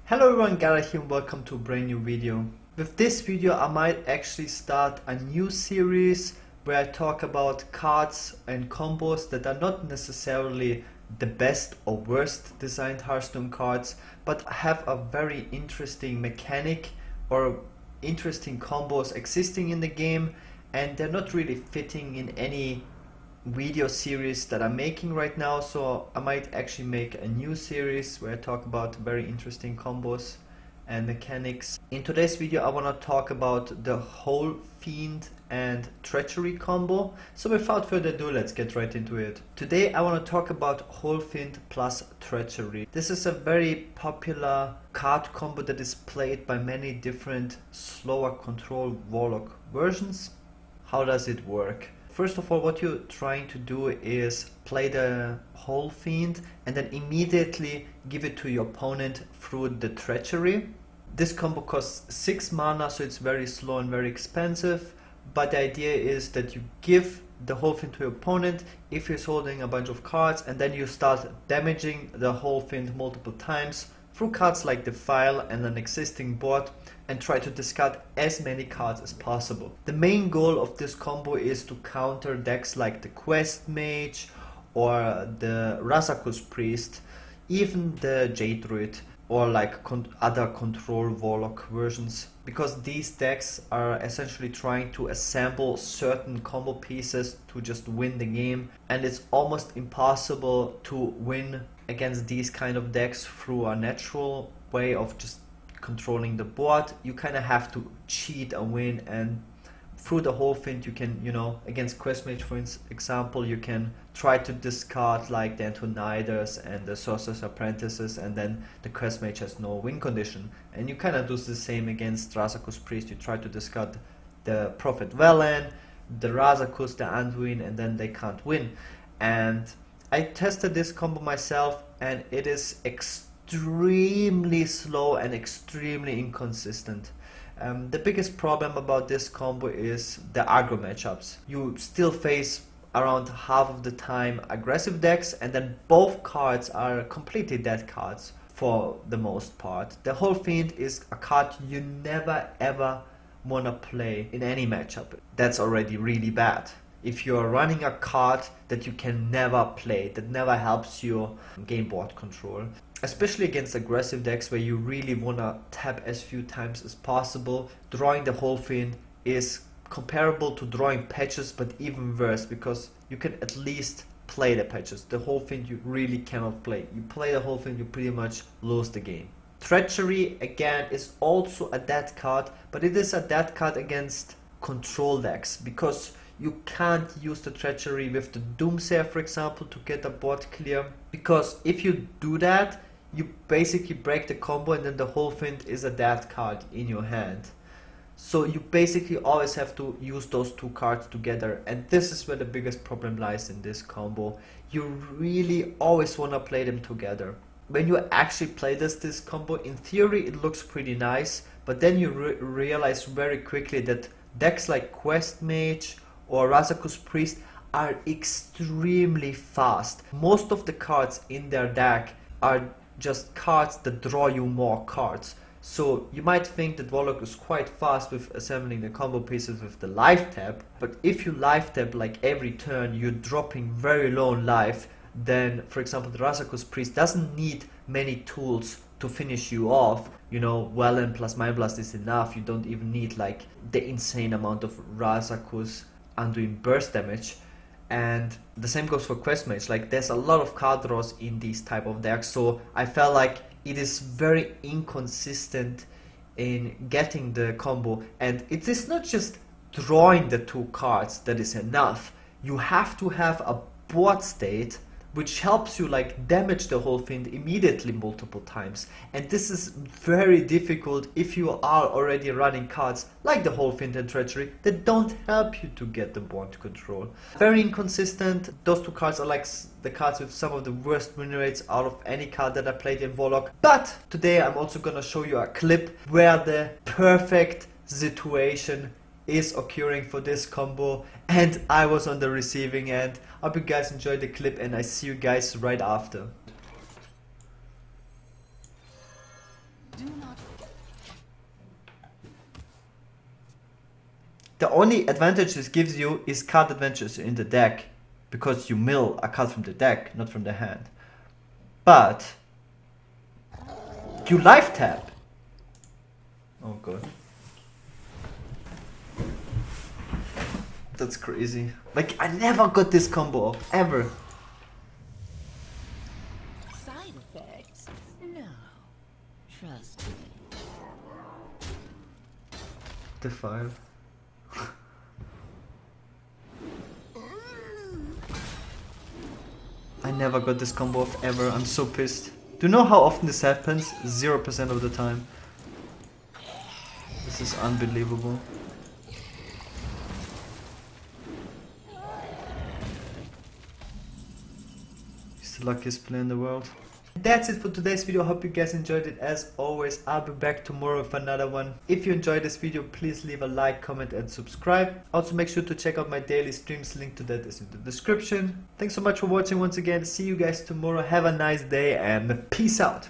Hello everyone, Gaara here and welcome to a brand new video. With this video I might actually start a new series where I talk about cards and combos that are not necessarily the best or worst designed Hearthstone cards, but have a very interesting mechanic or interesting combos existing in the game, and they're not really fitting in any video series that I'm making right now. So I might actually make a new series where I talk about very interesting combos and mechanics. In today's video I want to talk about the Howlfiend and Treachery combo. So without further ado, let's get right into it. Today I want to talk about Howlfiend plus Treachery. This is a very popular card combo that is played by many different slower control warlock versions. How does it work? First of all, what you're trying to do is play the Howlfiend and then immediately give it to your opponent through the Treachery. This combo costs 6 mana, so it's very slow and very expensive, but the idea is that you give the Howlfiend to your opponent if he's holding a bunch of cards, and then you start damaging the Howlfiend multiple times through cards like the File and an existing board, and try to discard as many cards as possible. The main goal of this combo is to counter decks like the Quest Mage or the Razakus Priest, even the Jade Druid, or like other control warlock versions, because these decks are essentially trying to assemble certain combo pieces to just win the game, and it's almost impossible to win against these kind of decks through a natural way of just controlling the board. You kind of have to cheat and win, and through the Howlfiend you can, against Quest Mage for example, you can try to discard like the Antoniders and the Sorcerer's Apprentices, and then the Quest Mage has no win condition. And you kind of do the same against Razakus Priest. You try to discard the Prophet Velen, the Razakus, the Anduin, and then they can't win. And I tested this combo myself, and it is extremely slow and extremely inconsistent. The biggest problem about this combo is the aggro matchups. You still face around half of the time aggressive decks, and then both cards are completely dead cards for the most part. The Howlfiend is a card you never ever wanna play in any matchup. That's already really bad. If you're running a card that you can never play, that never helps you game board control, especially against aggressive decks where you really want to tap as few times as possible, drawing the Howlfiend is comparable to drawing patches, but even worse, because you can at least play the patches. The Howlfiend you really cannot play. You play the Howlfiend, you pretty much lose the game. Treachery, again, is also a dead card, but it is a dead card against control decks, because you can't use the Treachery with the Doomsayer, for example, to get a board clear, because if you do that, you basically break the combo, and then the Howlfiend is a dead card in your hand. So you basically always have to use those two cards together, and this is where the biggest problem lies in this combo. You really always want to play them together. When you actually play this combo, in theory it looks pretty nice, but then you realize very quickly that decks like Quest Mage or Razakus Priest are extremely fast. Most of the cards in their deck are just cards that draw you more cards. So you might think that Warlock is quite fast with assembling the combo pieces with the life tap, but if you life tap like every turn, you're dropping very low in life. Then, for example, the Razakus Priest doesn't need many tools to finish you off. Velen plus Mind Blast is enough. You don't even need like the insane amount of Razakus undoing burst damage. And the same goes for Quest Mage. Like, there's a lot of card draws in these type of decks, so I felt like it is very inconsistent in getting the combo. And it is not just drawing the two cards that is enough. You have to have a board state which helps you like damage the Howlfiend immediately multiple times, and this is very difficult if you are already running cards like the Howlfiend and Treachery that don't help you to get the board control. Very inconsistent. Those two cards are like the cards with some of the worst win rates out of any card that I played in Warlock. But today I'm also gonna show you a clip where the perfect situation is occurring for this combo, and I was on the receiving end. I hope you guys enjoyed the clip, and I see you guys right after. Do The only advantage this gives you is card advantages in the deck, because you mill a card from the deck, not from the hand. But you life tap. Oh god. That's crazy. Like, I never got this combo off, ever. Side effects? No. Trust me. The 5. I never got this combo off ever. I'm so pissed. Do you know how often this happens? 0% of the time. This is unbelievable. He's the luckiest player in the world. That's it for today's video. Hope you guys enjoyed it. As always, I'll be back tomorrow with another one. If you enjoyed this video, please leave a like, comment and subscribe. Also make sure to check out my daily streams. Link to that is in the description. Thanks so much for watching once again. See you guys tomorrow. Have a nice day and peace out.